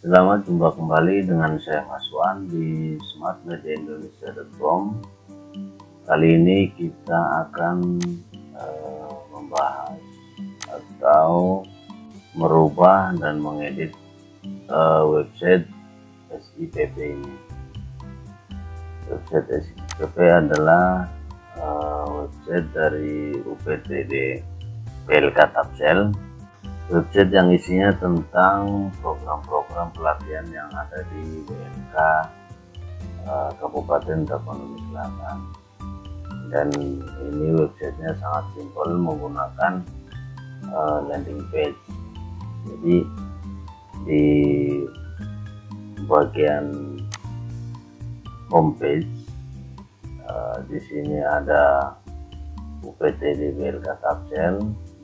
Selamat jumpa kembali dengan saya Mas Wan di smartmediaindonesia.com. Kali ini kita akan membahas atau merubah dan mengedit website SIPP ini. Website SIPP adalah website dari UPTD PLK Tapsel. Website yang isinya tentang program-program pelatihan yang ada di BMK Kabupaten Tapanuli Selatan. Dan ini websitenya sangat simpel menggunakan landing page. Jadi di bagian homepage di sini ada UPTD PLK Tapsel.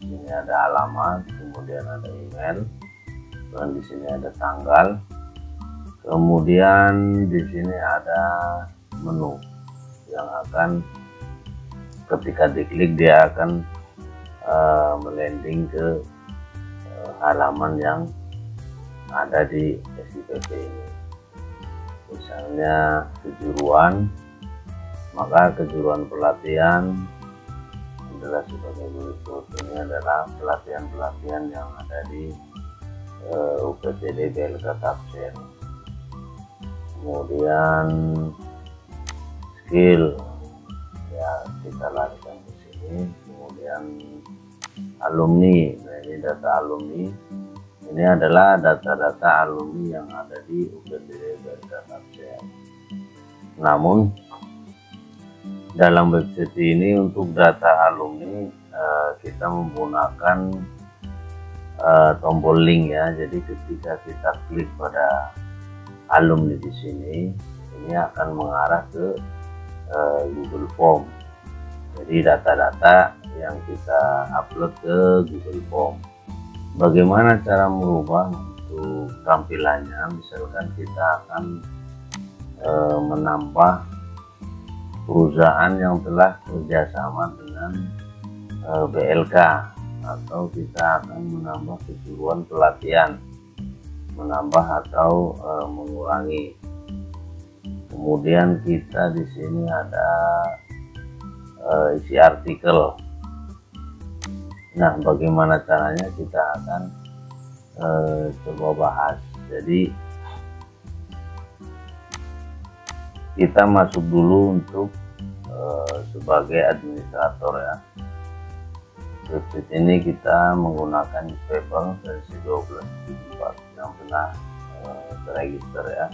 Di sini ada alamat, kemudian ada email, dan di sini ada tanggal, kemudian di sini ada menu yang akan ketika diklik dia akan melanding ke halaman yang ada di SIPP ini. Misalnya kejuruan, maka kejuruan pelatihan adalah sebagai berikut. Ini adalah pelatihan-pelatihan yang ada di UPTD PLK Tapsel. Kemudian skill, ya kita larikan ke sini. Kemudian alumni, nah ini data alumni. Ini adalah data-data alumni yang ada di UPTD PLK Tapsel. Namun dalam website ini untuk data alumni kita menggunakan tombol link ya. Jadi ketika kita klik pada alumni di sini, ini akan mengarah ke Google Form. Jadi data-data yang kita upload ke Google Form. Bagaimana cara merubah untuk tampilannya? Misalkan kita akan menambah perusahaan yang telah kerjasama dengan BLK, atau kita akan menambah kejuruan pelatihan, menambah atau mengurangi. Kemudian kita di sini ada isi artikel. Nah, bagaimana caranya kita akan coba bahas. Jadi kita masuk dulu untuk sebagai administrator ya. Website ini kita menggunakan newspaper versi 12.4 yang telah terregister ya.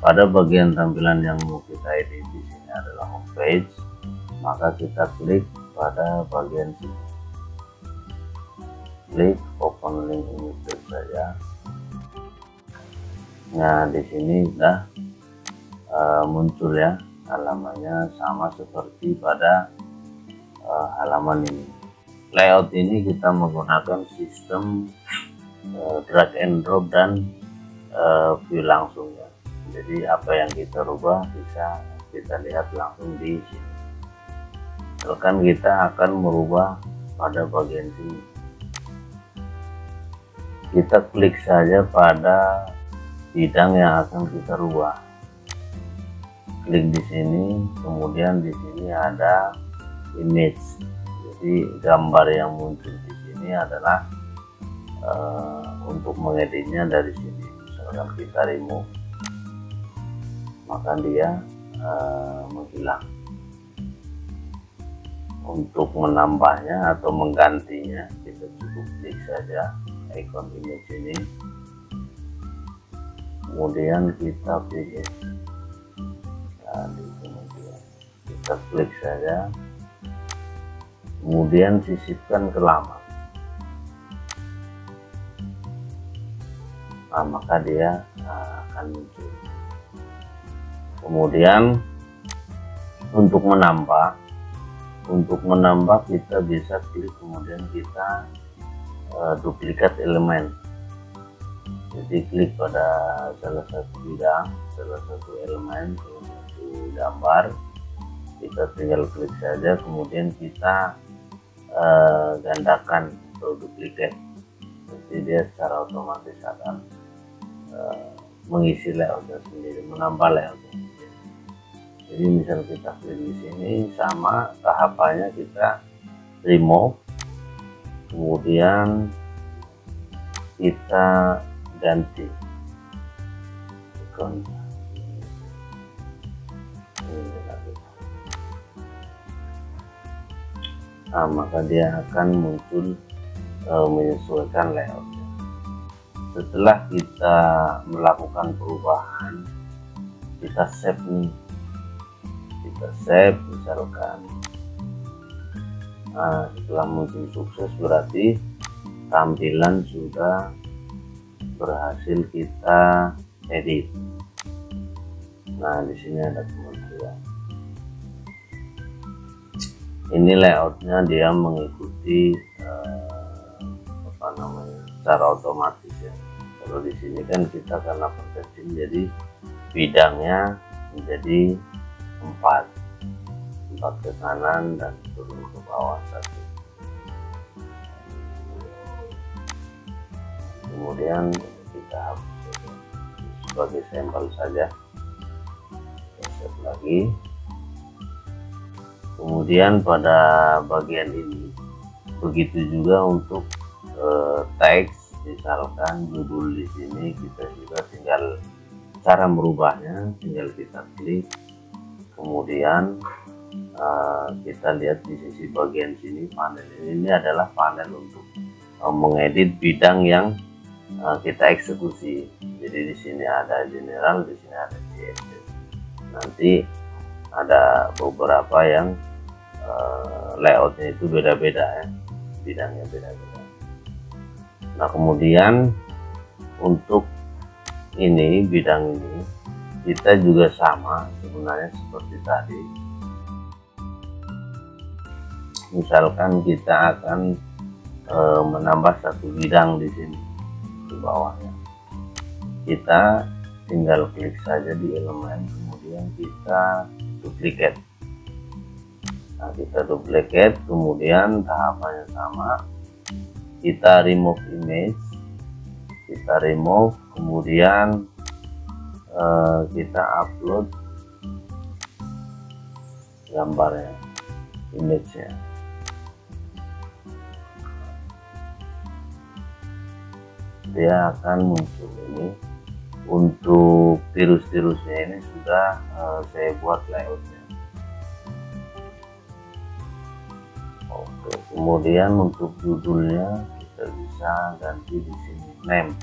Pada bagian tampilan yang mau kita edit di sini adalah homepage, maka kita klik pada bagian sini. Klik open link images saja. Nah, di sini sudah muncul ya halamannya, sama seperti pada halaman ini. Layout ini kita menggunakan sistem drag and drop dan view langsung ya. Jadi apa yang kita rubah bisa kita lihat langsung di sini. Misalkan kita akan merubah pada bagian sini, kita klik saja pada bidang yang akan kita rubah. Klik di sini, kemudian di sini ada image. Jadi gambar yang muncul di sini adalah untuk mengeditnya dari sini. Misalkan kita remove, maka dia menghilang. Untuk menambahnya atau menggantinya, kita cukup klik saja icon image ini, kemudian kita pilih. Kemudian kita klik saja, kemudian sisipkan ke laman. Nah, maka dia akan muncul. Kemudian untuk menambah kita bisa klik, kemudian kita duplikat elemen. Jadi klik pada salah satu bidang, salah satu elemen, gambar, kita tinggal klik saja, kemudian kita gandakan atau duplikat. Jadi dia secara otomatis akan mengisi layoutnya sendiri, menambah layoutnya sendiri. Jadi misal kita klik di sini, sama tahapannya kita remove, kemudian kita ganti ikonnya. Nah, maka dia akan muncul menyesuaikan layoutnya. Setelah kita melakukan perubahan, kita save nih, kita save misalkan. Nah, setelah muncul sukses berarti tampilan sudah berhasil kita edit. Nah, di sini ada kementerian. Ini layoutnya dia mengikuti secara otomatis ya. Kalau di sini kan kita karena perkecil, jadi bidangnya menjadi 4 ke kanan dan turun ke bawah 1. Kemudian kita hapus sebagai sampel saja, kita save lagi. Kemudian pada bagian ini begitu juga untuk teks, misalkan judul di sini kita juga tinggal cara merubahnya, tinggal kita klik, kemudian kita lihat di sisi bagian sini panel ini adalah panel untuk mengedit bidang yang kita eksekusi. Jadi di sini ada general, di sini ada CSS. Nanti ada beberapa yang layoutnya itu beda-beda ya, bidangnya beda-beda. Nah, kemudian untuk ini bidang ini kita juga sama sebenarnya seperti tadi. Misalkan kita akan menambah satu bidang di sini di bawahnya, kita tinggal klik saja di elemen, kemudian kita duplicate. Nah, kita duplicate, kemudian tahapannya sama, kita remove image, kita remove, kemudian kita upload gambarnya, image-nya. Dia akan muncul ini. Untuk tirus-tirusnya ini sudah saya buat layoutnya. Oke, kemudian untuk judulnya kita bisa ganti di sini name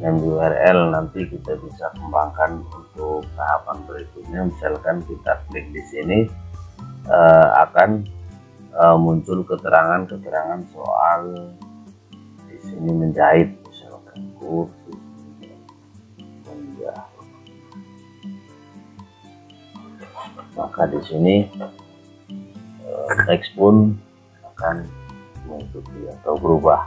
URL. Nanti kita bisa kembangkan untuk tahapan berikutnya. Misalkan kita klik di sini akan muncul keterangan-keterangan soal di sini menjahit, misalkan kursus menjahit. Maka di sini teks pun akan mengikuti atau berubah.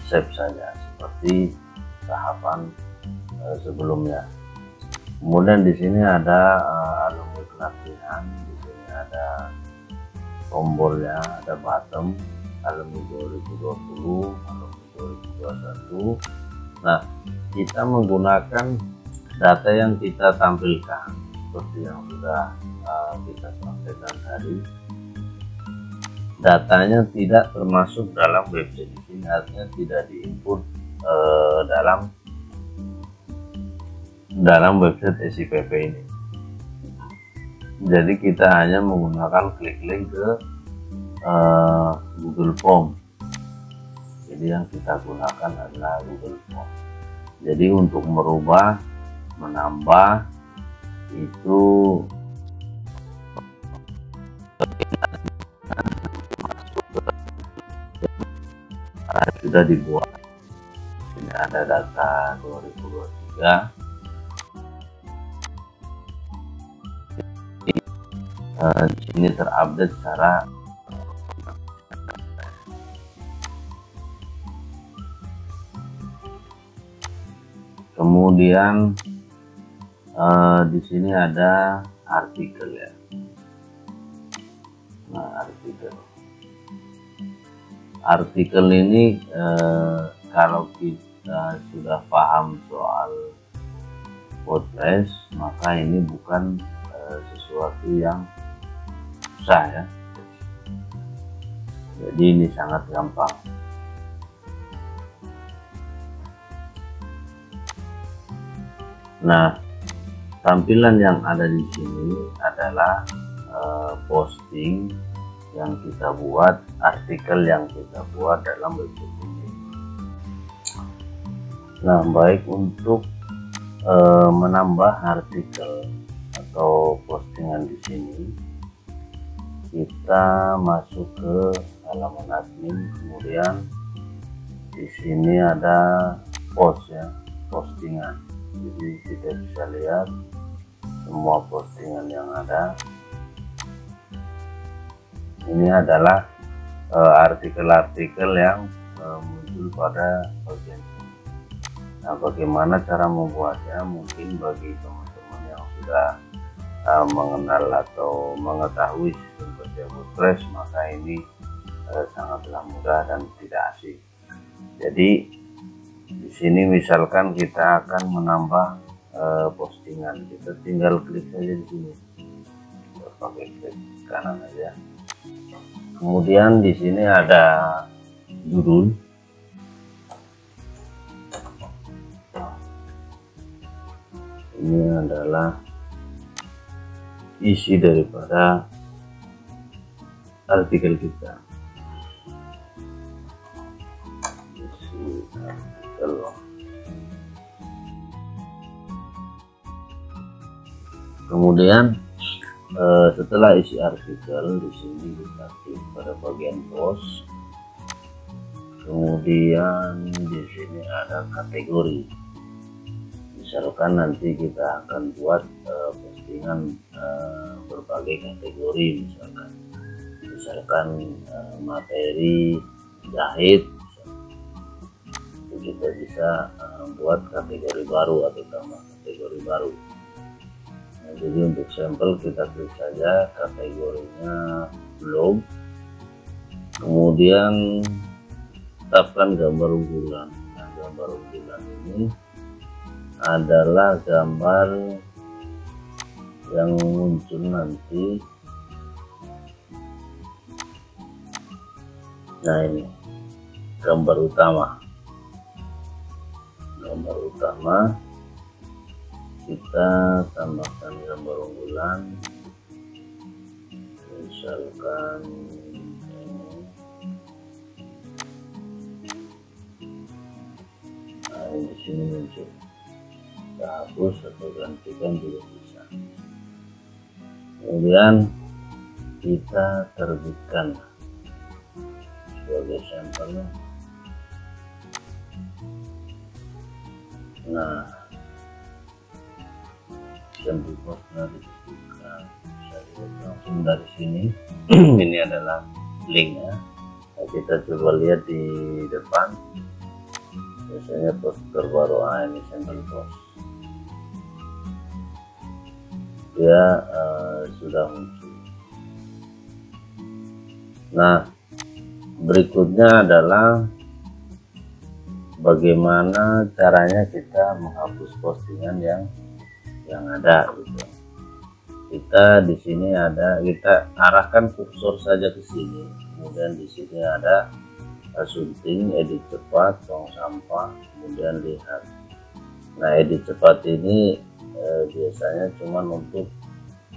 Save saja seperti tahapan sebelumnya. Kemudian di sini ada alumni pelatihan, di sini ada tombolnya, ada bottom alumni 2020, alumni 2021. Nah, kita menggunakan data yang kita tampilkan seperti yang sudah kita sampaikan tadi. Datanya tidak termasuk dalam website di sini, artinya tidak diinput dalam website SIPP ini. Jadi kita hanya menggunakan klik link ke Google Form. Jadi yang kita gunakan adalah Google Form. Jadi untuk merubah, menambah itu sudah dibuat. Ini ada data 2023. Di sini terupdate secara kemudian di sini ada artikel ya. Nah, artikel ini kalau kita sudah paham soal WordPress, maka ini bukan sesuatu yang susah ya. Jadi ini sangat gampang. Nah, tampilan yang ada di sini adalah posting yang kita buat, artikel yang kita buat dalam website ini. Nah, baik untuk menambah artikel atau postingan di sini, kita masuk ke halaman admin, kemudian di sini ada post ya, postingan. Jadi kita bisa lihat semua postingan yang ada. Ini adalah artikel-artikel yang muncul pada bagian ini. Nah, bagaimana cara membuatnya? Mungkin bagi teman-teman yang sudah mengenal atau mengetahui sistem kerja WordPress, maka ini sangatlah mudah dan tidak asing. Jadi di sini misalkan kita akan menambah postingan, kita tinggal klik saja di sini, kita pakai klik kanan aja. Kemudian di sini ada judul. Ini adalah isi daripada artikel kita. Kemudian setelah isi artikel, di sini kita klik pada bagian post. Kemudian di sini ada kategori. Misalkan nanti kita akan buat postingan berbagai kategori, misalkan materi jahit. Kita bisa buat kategori baru atau tambah kategori baru. Nah, jadi untuk sampel kita klik saja kategorinya blog, kemudian tetapkan gambar unggulan. Nah, gambar unggulan ini adalah gambar yang muncul nanti. Nah, ini gambar utama. Gambar utama, kita tambahkan gambar unggulan, misalkan ini. Nah, ini di sini muncul. Kita hapus atau gantikan juga bisa. Kemudian kita terbitkan sebagai sampelnya. Nah, sampel postnya diterbitkan, bisa lihat langsung dari sini. Ini adalah linknya. Nah, kita coba lihat di depan. Biasanya post terbaru, ini sampel post. Dia sudah muncul. Nah, berikutnya adalah bagaimana caranya kita menghapus postingan yang ada gitu. Kita di sini ada, kita arahkan kursor saja ke sini, kemudian di sini ada sunting, edit cepat, tong sampah, kemudian lihat. Nah, edit cepat ini biasanya cuma untuk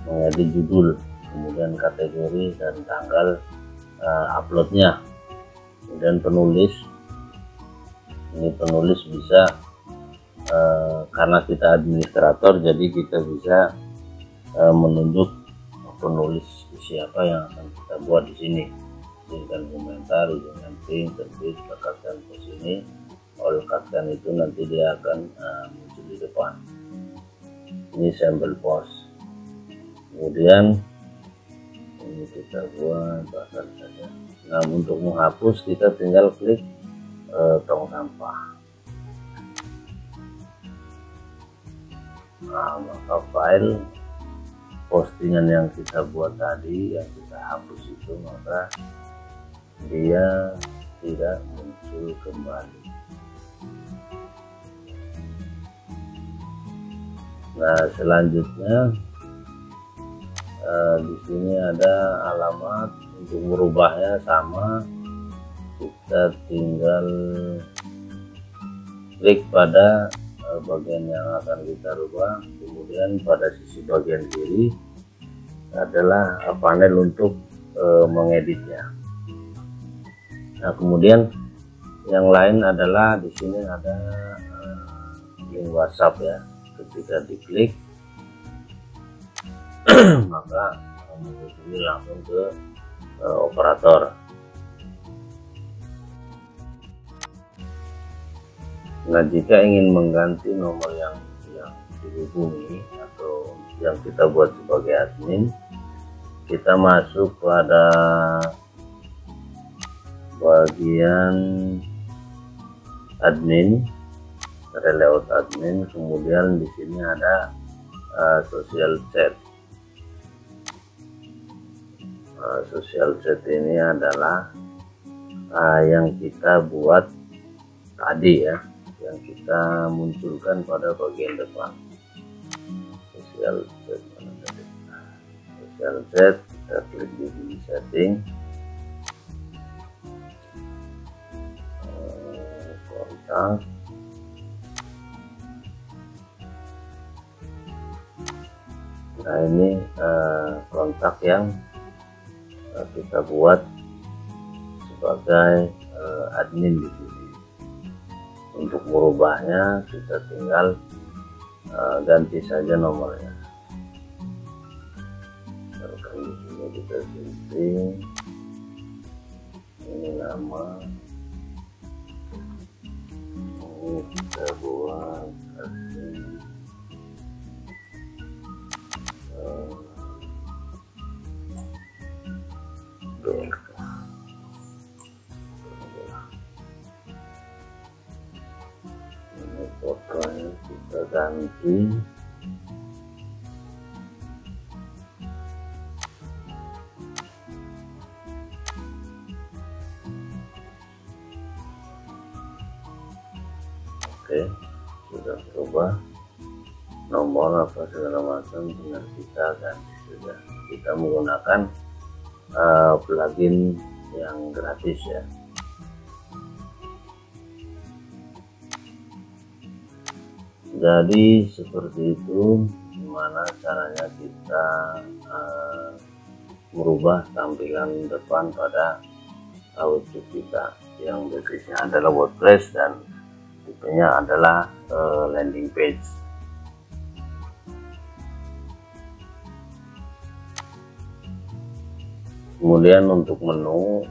mengedit judul, kemudian kategori dan tanggal uploadnya. Kemudian penulis, ini penulis bisa karena kita administrator, jadi kita bisa menunjuk penulis siapa yang akan kita buat di sini. Izinkan komentar, izinkan print, terbit, lekatkan ke sini. All lekatkan itu nanti dia akan muncul di depan. Ini sampel post. Kemudian ini kita buat bakar saja. Nah, untuk menghapus kita tinggal klik tong sampah. Nah, maka file postingan yang kita buat tadi, yang kita hapus itu, maka dia tidak muncul kembali. Nah, selanjutnya di sini ada alamat. Untuk merubahnya sama, kita tinggal klik pada bagian yang akan kita rubah, kemudian pada sisi bagian kiri adalah panel untuk mengeditnya. Nah, kemudian yang lain adalah di sini ada link WhatsApp ya. Ketika diklik maka menghubungi langsung ke operator. Nah, jika ingin mengganti nomor yang dihubungi atau yang kita buat sebagai admin, kita masuk pada bagian admin, ada layout admin, kemudian di sini ada social chat. Social chat ini adalah yang kita buat tadi ya, yang kita munculkan pada bagian depan. Social chat mana tadi? Social chat, kita klik di setting, kontak. Nah, ini kontak yang kita buat sebagai admin di sini. Untuk merubahnya kita tinggal ganti saja nomornya. Misalkan di sini kita setting ini nama, ini kita buat admin. Ini fotonya kita ganti. Oke, sudah berubah nomor apa segala macam, tinggal kita ganti saja. Kita menggunakan plugin yang gratis ya. Jadi seperti itu gimana caranya kita merubah tampilan depan pada website kita yang basisnya adalah WordPress dan tipenya adalah landing page. Kemudian untuk menu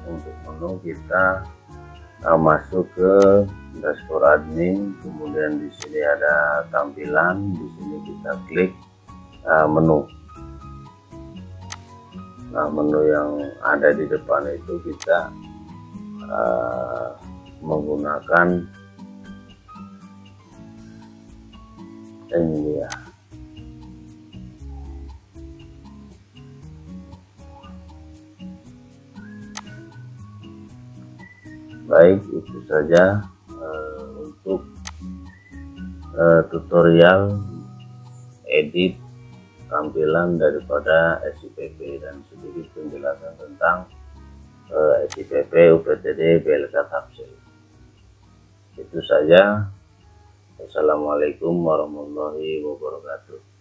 kita masuk ke dashboard admin, kemudian di sini ada tampilan, di sini kita klik menu. Nah, menu yang ada di depan itu kita menggunakan ini ya. Baik, itu saja untuk tutorial edit tampilan daripada SIPP dan sedikit penjelasan tentang SIPP, UPTD, BLK Tafsir. Itu saja. Assalamualaikum warahmatullahi wabarakatuh.